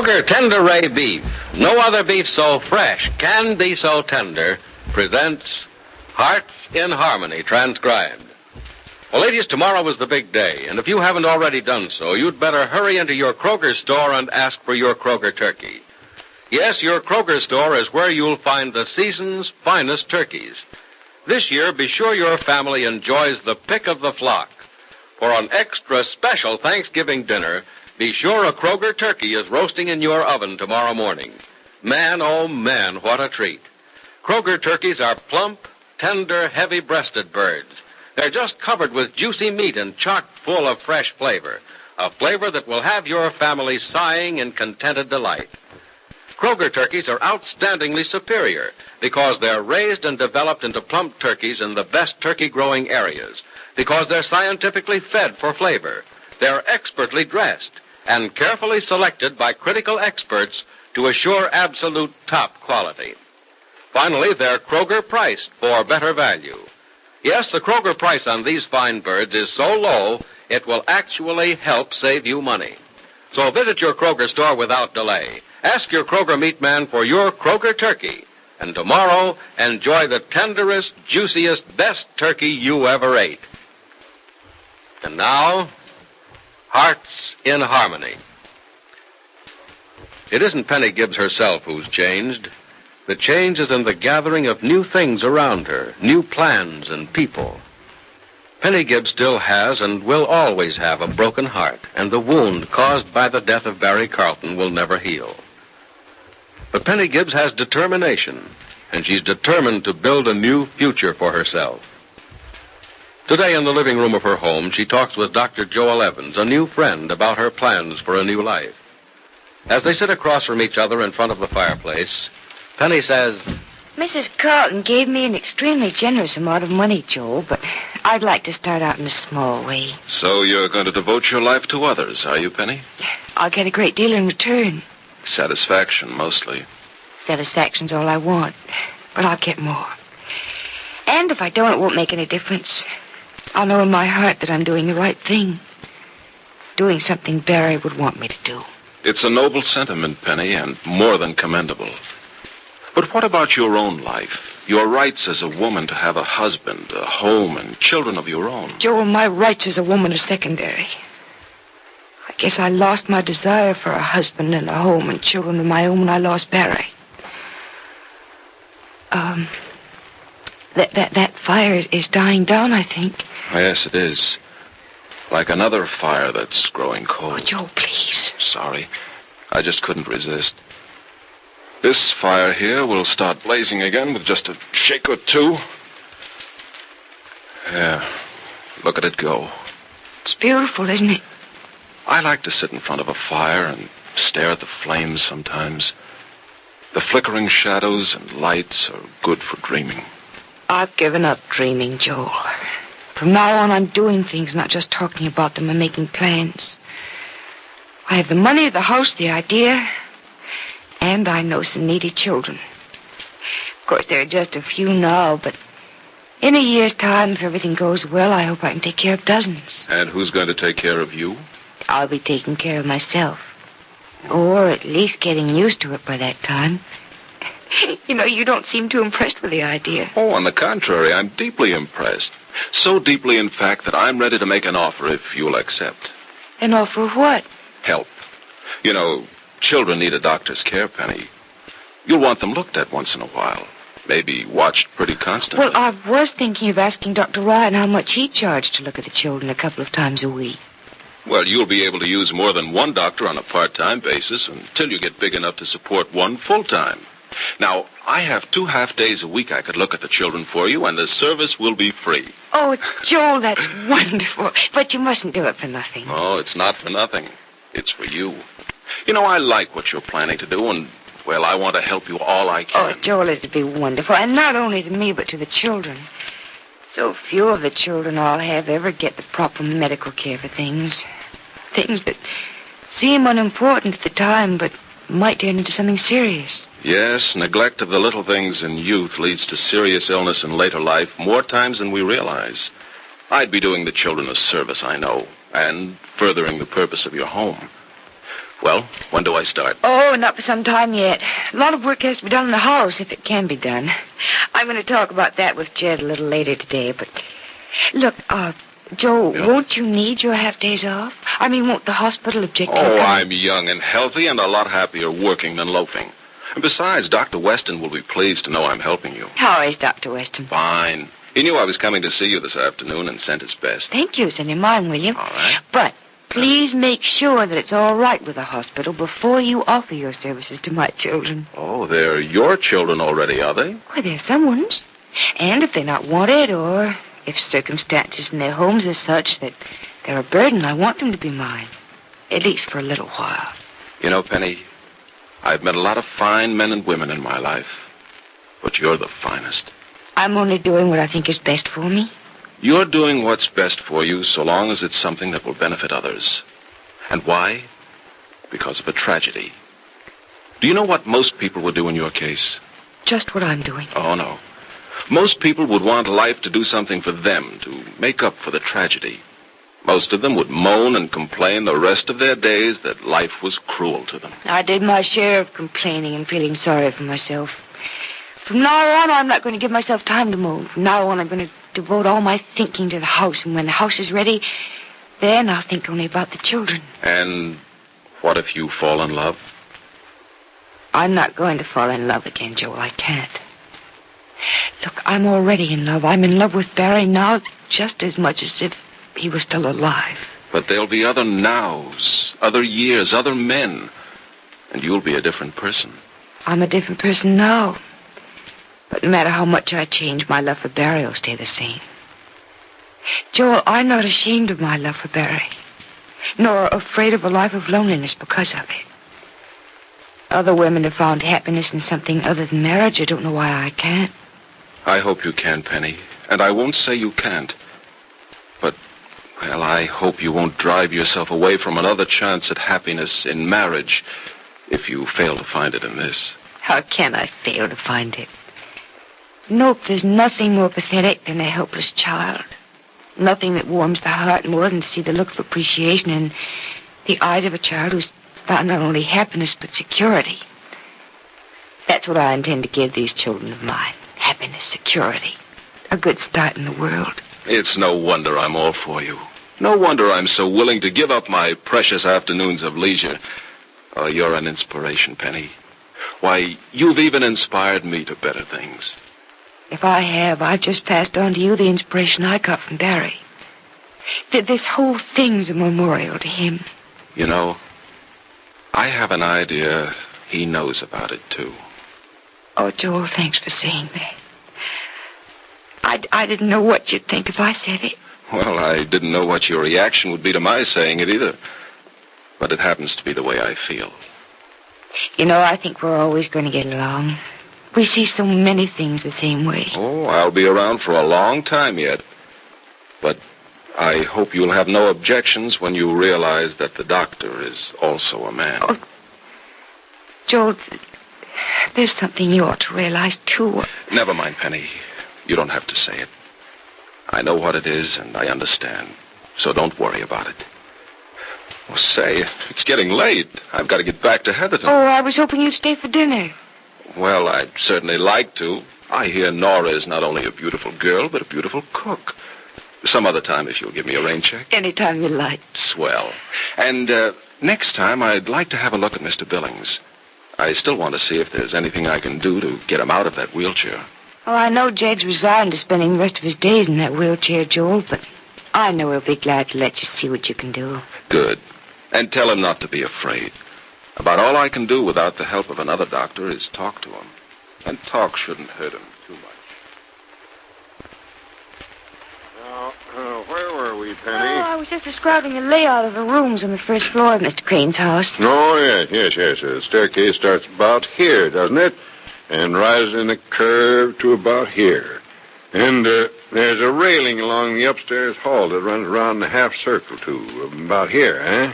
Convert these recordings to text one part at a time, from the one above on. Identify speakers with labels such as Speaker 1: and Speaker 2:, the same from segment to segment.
Speaker 1: Kroger Tenderay Beef, no other beef so fresh can be so tender, presents Hearts in Harmony, transcribed. Well, ladies, tomorrow is the big day, and if you haven't already done so, you'd better hurry into your Kroger store and ask for your Kroger turkey. Yes, your Kroger store is where you'll find the season's finest turkeys. This year, be sure your family enjoys the pick of the flock. For an extra special Thanksgiving dinner, be sure a Kroger turkey is roasting in your oven tomorrow morning. Man, oh man, what a treat. Kroger turkeys are plump, tender, heavy-breasted birds. They're just covered with juicy meat and chock full of fresh flavor, a flavor that will have your family sighing in contented delight. Kroger turkeys are outstandingly superior because they're raised and developed into plump turkeys in the best turkey-growing areas, because they're scientifically fed for flavor. They're expertly dressed and carefully selected by critical experts to assure absolute top quality. Finally, they're Kroger priced for better value. Yes, the Kroger price on these fine birds is so low, it will actually help save you money. So visit your Kroger store without delay. Ask your Kroger meat man for your Kroger turkey. And tomorrow, enjoy the tenderest, juiciest, best turkey you ever ate. And now, Hearts in Harmony. It isn't Penny Gibbs herself who's changed. The change is in the gathering of new things around her, new plans and people. Penny Gibbs still has and will always have a broken heart, and the wound caused by the death of Barry Carlton will never heal. But Penny Gibbs has determination, and she's determined to build a new future for herself. Today, in the living room of her home, she talks with Dr. Joel Evans, a new friend, about her plans for a new life. As they sit across from each other in front of the fireplace, Penny says,
Speaker 2: Mrs. Carlton gave me an extremely generous amount of money, Joel, but I'd like to start out in a small way.
Speaker 3: So you're going to devote your life to others, are you, Penny?
Speaker 2: I'll get a great deal in return.
Speaker 3: Satisfaction, mostly.
Speaker 2: Satisfaction's all I want, but I'll get more. And if I don't, it won't make any difference. I'll know in my heart that I'm doing the right thing. Doing something Barry would want me to do.
Speaker 3: It's a noble sentiment, Penny, and more than commendable. But what about your own life? Your rights as a woman to have a husband, a home, and children of your own?
Speaker 2: Joel, my rights as a woman are secondary. I guess I lost my desire for a husband and a home and children of my own when I lost Barry. That fire is dying down, I think.
Speaker 3: Yes, it is. Like another fire that's growing cold.
Speaker 2: Oh, Joel, please.
Speaker 3: Sorry. I just couldn't resist. This fire here will start blazing again with just a shake or two. Yeah. Look at it go.
Speaker 2: It's beautiful, isn't it?
Speaker 3: I like to sit in front of a fire and stare at the flames sometimes. The flickering shadows and lights are good for dreaming.
Speaker 2: I've given up dreaming, Joel. From now on, I'm doing things, not just talking about them and making plans. I have the money, the house, the idea, and I know some needy children. Of course, there are just a few now, but in a year's time, if everything goes well, I hope I can take care of dozens.
Speaker 3: And who's going to take care of you?
Speaker 2: I'll be taking care of myself. Or at least getting used to it by that time. You know, you don't seem too impressed with the idea.
Speaker 3: Oh, on the contrary, I'm deeply impressed. So deeply, in fact, that I'm ready to make an offer if you'll accept.
Speaker 2: An offer of what?
Speaker 3: Help. You know, children need a doctor's care, Penny. You'll want them looked at once in a while. Maybe watched pretty constantly.
Speaker 2: Well, I was thinking of asking Dr. Ryan how much he charged to look at the children a couple of times a week.
Speaker 3: Well, you'll be able to use more than one doctor on a part-time basis until you get big enough to support one full-time. Now, I have 2 half-days a week I could look at the children for you, and the service will be free.
Speaker 2: Oh, Joel, that's wonderful. But you mustn't do it for nothing.
Speaker 3: Oh, it's not for nothing. It's for you. You know, I like what you're planning to do, and, well, I want to help you all I can.
Speaker 2: Oh, Joel, it'd be wonderful. And not only to me, but to the children. So few of the children I'll have ever get the proper medical care for things. Things that seem unimportant at the time, but might turn into something serious.
Speaker 3: Yes, neglect of the little things in youth leads to serious illness in later life more times than we realize. I'd be doing the children a service, I know, and furthering the purpose of your home. Well, when do I start?
Speaker 2: Oh, not for some time yet. A lot of work has to be done in the house, if it can be done. I'm going to talk about that with Jed a little later today, but... Look, Joe,
Speaker 3: Yeah.
Speaker 2: Won't you need your half-days off? I mean, won't the hospital object to you
Speaker 3: Oh,
Speaker 2: coming?
Speaker 3: I'm young and healthy and a lot happier working than loafing. And besides, Dr. Weston will be pleased to know I'm helping you.
Speaker 2: How is Dr. Weston?
Speaker 3: Fine. He knew I was coming to see you this afternoon and sent his best.
Speaker 2: Thank you. Send him mine, will you?
Speaker 3: All right.
Speaker 2: But please make sure that it's all right with the hospital before you offer your services to my children.
Speaker 3: Oh, they're your children already, are they?
Speaker 2: Why, they're someone's. And if they're not wanted, or if circumstances in their homes are such that they're a burden, I want them to be mine. At least for a little while.
Speaker 3: You know, Penny, I've met a lot of fine men and women in my life, but you're the finest.
Speaker 2: I'm only doing what I think is best for me.
Speaker 3: You're doing what's best for you so long as it's something that will benefit others. And why? Because of a tragedy. Do you know what most people would do in your case?
Speaker 2: Just what I'm doing.
Speaker 3: Oh, no. Most people would want life to do something for them, to make up for the tragedy. Most of them would moan and complain the rest of their days that life was cruel to them.
Speaker 2: I did my share of complaining and feeling sorry for myself. From now on, I'm not going to give myself time to move. From now on, I'm going to devote all my thinking to the house. And when the house is ready, then I'll think only about the children.
Speaker 3: And what if you fall in love?
Speaker 2: I'm not going to fall in love again, Joel. I can't. Look, I'm already in love. I'm in love with Barry now just as much as if he was still alive.
Speaker 3: But there'll be other nows, other years, other men. And you'll be a different person.
Speaker 2: I'm a different person now. But no matter how much I change, my love for Barry will stay the same. Joel, I'm not ashamed of my love for Barry, nor afraid of a life of loneliness because of it. Other women have found happiness in something other than marriage. I don't know why I can't.
Speaker 3: I hope you can, Penny. And I won't say you can't. But, well, I hope you won't drive yourself away from another chance at happiness in marriage if you fail to find it in this.
Speaker 2: How can I fail to find it? Nope, there's nothing more pathetic than a helpless child. Nothing that warms the heart more than to see the look of appreciation in the eyes of a child who's found not only happiness but security. That's what I intend to give these children of mine. Happiness, security, a good start in the world.
Speaker 3: It's no wonder I'm all for you. No wonder I'm so willing to give up my precious afternoons of leisure. Oh, you're an inspiration, Penny. Why, you've even inspired me to better things.
Speaker 2: If I have, I've just passed on to you the inspiration I got from Barry. This whole thing's a memorial to him.
Speaker 3: You know, I have an idea he knows about it, too.
Speaker 2: Oh, Joel, thanks for saying that. I didn't know what you'd think if I said it.
Speaker 3: Well, I didn't know what your reaction would be to my saying it either. But it happens to be the way I feel.
Speaker 2: You know, I think we're always going to get along. We see so many things the same way.
Speaker 3: Oh, I'll be around for a long time yet. But I hope you'll have no objections when you realize that the doctor is also a man.
Speaker 2: Oh, Joel, there's something you ought to realize, too.
Speaker 3: Never mind, Penny. You don't have to say it. I know what it is, and I understand. So don't worry about it. Well, say, it's getting late. I've got to get back to Heatherton.
Speaker 2: Oh, I was hoping you'd stay for dinner.
Speaker 3: Well, I'd certainly like to. I hear Nora is not only a beautiful girl, but a beautiful cook. Some other time, if you'll give me a rain check.
Speaker 2: Anytime you like.
Speaker 3: Swell. And next time, I'd like to have a look at Mr. Billings. I still want to see if there's anything I can do to get him out of that wheelchair.
Speaker 2: Oh, I know Jed's resigned to spending the rest of his days in that wheelchair, Joel, but I know he'll be glad to let you see what you can do.
Speaker 3: Good. And tell him not to be afraid. About all I can do without the help of another doctor is talk to him. And talk shouldn't hurt him too much.
Speaker 4: Now, where were we, Penny?
Speaker 2: Oh, I was just describing the layout of the rooms on the first floor of Mr. Crane's house.
Speaker 4: Oh, yes. The staircase starts about here, doesn't it? And rises in a curve to about here. And there's a railing along the upstairs hall that runs around in a half circle to about here, eh?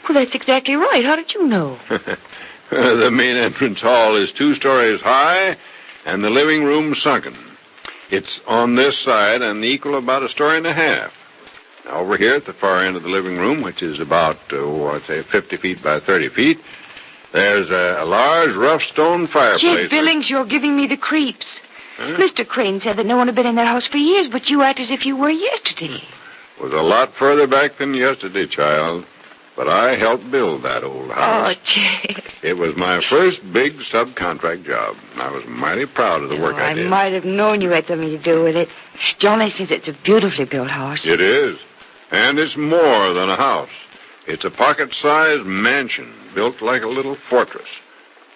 Speaker 2: Well, that's exactly right. How did you know?
Speaker 4: The main entrance hall is 2 stories high, and the living room sunken. It's on this side and equal about 1.5 stories. Over here at the far end of the living room, which is about, I'd say 50 feet by 30 feet, there's a large rough stone fireplace.
Speaker 2: Jed Billings, you're giving me the creeps.
Speaker 4: Huh?
Speaker 2: Mr. Crane said that no one had been in that house for years, but you act as if you were yesterday.
Speaker 4: It was a lot further back than yesterday, child. But I helped build that old house.
Speaker 2: Oh, Jed.
Speaker 4: It was my first big subcontract job. And I was mighty proud of the work I did.
Speaker 2: I might have known you had something to do with it. Johnny says it's a beautifully built house.
Speaker 4: It is. And it's more than a house. It's a pocket-sized mansion built like a little fortress.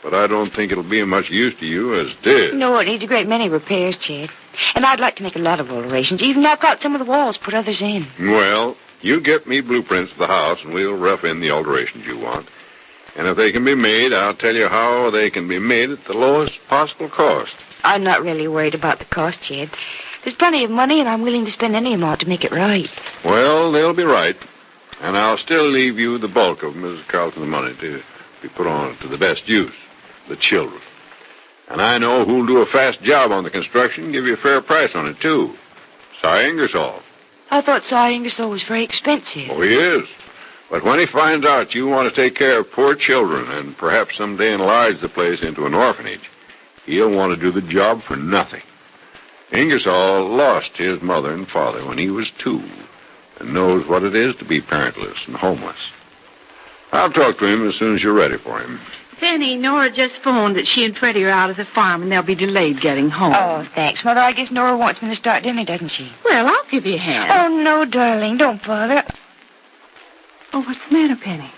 Speaker 4: But I don't think it'll be of much use to you as it is.
Speaker 2: No, it needs a great many repairs, Jed. And I'd like to make a lot of alterations, even knock out some of the walls, put others in.
Speaker 4: Well, you get me blueprints of the house, and we'll rough in the alterations you want. And if they can be made, I'll tell you how they can be made at the lowest possible cost.
Speaker 2: I'm not really worried about the cost, Jed. There's plenty of money, and I'm willing to spend any amount to make it right.
Speaker 4: Well, they'll be right. And I'll still leave you the bulk of Mrs. Carlton's money to be put on to the best use, the children. And I know who'll do a fast job on the construction, give you a fair price on it, too. Cy Ingersoll.
Speaker 2: I thought Cy Ingersoll was very expensive.
Speaker 4: Oh, he is. But when he finds out you want to take care of poor children and perhaps someday enlarge the place into an orphanage, he'll want to do the job for nothing. Ingersoll lost his mother and father when he was 2 and knows what it is to be parentless and homeless. I'll talk to him as soon as you're ready for him.
Speaker 5: Penny, Nora just phoned that she and Freddie are out at the farm and they'll be delayed getting home.
Speaker 2: Oh, thanks, Mother. I guess Nora wants me to start dinner, doesn't she?
Speaker 5: Well, I'll give you a hand.
Speaker 2: Oh, no, darling. Don't bother.
Speaker 5: Oh, what's the matter, Penny?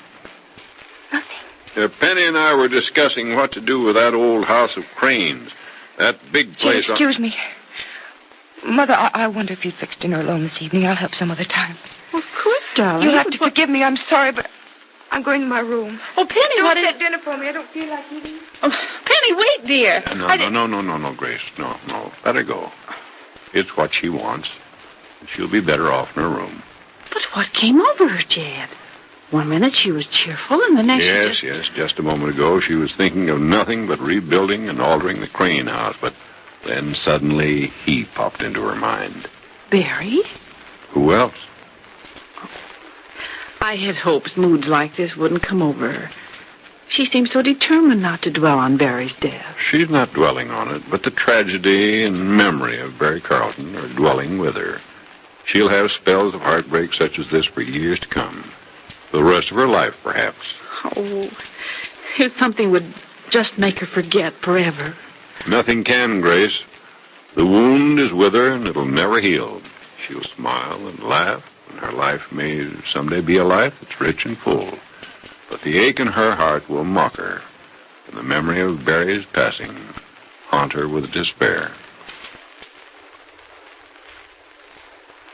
Speaker 2: Nothing.
Speaker 4: Penny and I were discussing what to do with that old house of Crane's. That big place.
Speaker 2: Excuse me. Mother, I wonder if you'd fix dinner alone this evening. I'll help some other time.
Speaker 5: Of course, darling.
Speaker 2: You'll have to forgive me. I'm sorry, but I'm going to my room.
Speaker 5: Oh, Penny,
Speaker 2: Don't
Speaker 5: what is...
Speaker 2: set dinner for me. I don't feel like eating.
Speaker 5: Oh, Penny, wait, dear.
Speaker 4: No, Grace. No. Let her go. It's what she wants. She'll be better off in her room.
Speaker 5: But what came over her, Jed? 1 minute she was cheerful, and the next
Speaker 4: Yes. Just a moment ago, she was thinking of nothing but rebuilding and altering the Crane house. But then suddenly he popped into her mind.
Speaker 5: Barry?
Speaker 4: Who else?
Speaker 5: I had hopes moods like this wouldn't come over her. She seems so determined not to dwell on Barry's death.
Speaker 4: She's not dwelling on it, but the tragedy and memory of Barry Carlton are dwelling with her. She'll have spells of heartbreak such as this for years to come. For the rest of her life, perhaps.
Speaker 5: Oh, if something would just make her forget forever.
Speaker 4: Nothing can, Grace. The wound is with her, and it'll never heal. She'll smile and laugh, and her life may someday be a life that's rich and full. But the ache in her heart will mock her, and the memory of Barry's passing haunt her with despair.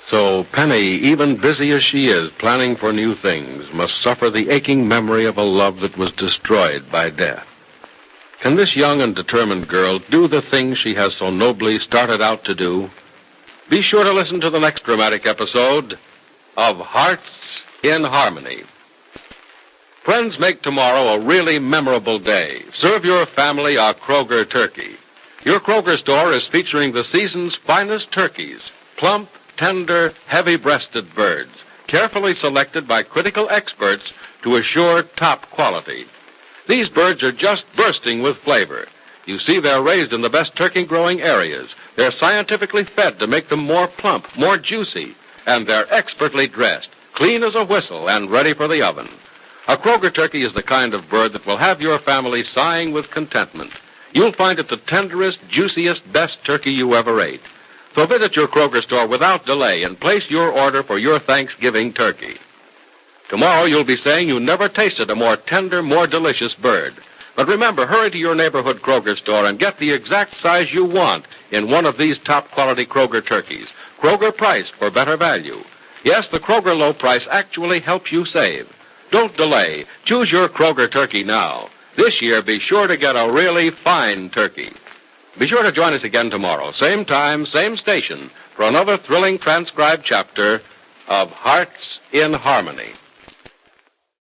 Speaker 1: So Penny, even busy as she is planning for new things, must suffer the aching memory of a love that was destroyed by death. Can this young and determined girl do the things she has so nobly started out to do? Be sure to listen to the next dramatic episode of Hearts in Harmony. Friends, make tomorrow a really memorable day. Serve your family a Kroger turkey. Your Kroger store is featuring the season's finest turkeys, plump, tender, heavy-breasted birds, carefully selected by critical experts to assure top quality. These birds are just bursting with flavor. You see, they're raised in the best turkey-growing areas. They're scientifically fed to make them more plump, more juicy, and they're expertly dressed, clean as a whistle and ready for the oven. A Kroger turkey is the kind of bird that will have your family sighing with contentment. You'll find it the tenderest, juiciest, best turkey you ever ate. So visit your Kroger store without delay and place your order for your Thanksgiving turkey. Tomorrow you'll be saying you never tasted a more tender, more delicious bird. But remember, hurry to your neighborhood Kroger store and get the exact size you want in one of these top-quality Kroger turkeys. Kroger priced for better value. Yes, the Kroger low price actually helps you save. Don't delay. Choose your Kroger turkey now. This year, be sure to get a really fine turkey. Be sure to join us again tomorrow, same time, same station, for another thrilling transcribed chapter of Hearts in Harmony.